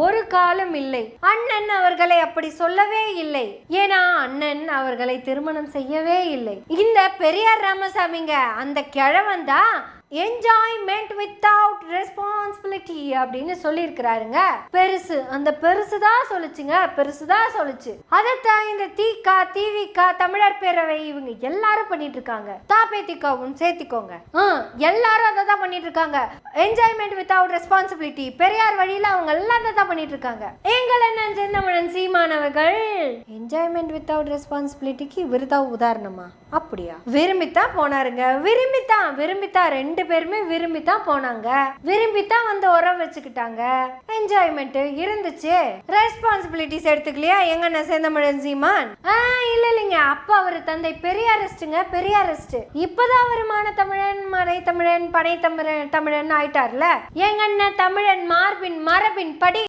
ஒரு காலம் இல்லை. அண்ணன் அவர்களை அப்படி சொல்லவே இல்லை. ஏன்னா அண்ணன் அவர்களை திருமணம் செய்யவே இல்லை. இந்த பெரியார் ராமசாமிங்க அந்த கிழவன் தான் என்ஜாய்மெண்ட் வித்தவுட் ரெஸ்பான்சிபிலிட்டி அப்படின்னு சொல்லியிருக்கிறாருங்க. பெருசு, அந்த பெருசு தான் சொல்லுச்சுங்க, பெருசு தான் சொல்லுச்சு. அதைத்தான் இந்த தீகா, திவிக, தமிழர் பேரவை இவங்க எல்லாரும் பண்ணிட்டு இருக்காங்க. தாபேதிகாவும் சேர்த்திக்கோங்க, எல்லாரும் அதை தான் பண்ணிட்டு இருக்காங்க. என்ஜாய்மெண்ட் வித்தவுட் ரெஸ்பான்சிபிலிட்டி, பெரியார் வழியில அவங்க எல்லாம் அதை தான் பண்ணிட்டு இருக்காங்க. எங்கள் அண்ணன் செந்தமிழன் சீமானவர்கள் என்ஜாய்மெண்ட் வித்தவுட் ரெஸ்பான்சிபிலிட்டிக்கு இவர் தான் உதாரணமா? அப்படியா? விரும்பித்தான் போனாருங்க, விரும்பித்தான் ரெண்டு பேருமே விரும்பித்தான் போனாங்க, விரும்பித்தான் வந்து உறவு வச்சுக்கிட்டாங்க. என்ஜாய்மெண்ட் இருந்துச்சு, ரெஸ்பான்சிபிலிட்டிஸ் எடுத்துக்கலையா எங்க அண்ணன் செந்தமிழன் சீமான்? இல்லைங்க, அப்ப அவர் தந்தை பெரியாரிஸ்டுங்க, பெரியாரிஸ்ட். இப்பதான் அவர் மானத்தமிழன், மறை தமிழன், பனை தமிழன் ஆயிட்டார்ல. எங்க அண்ணன் தமிழன் மார்பின் மரபின் படி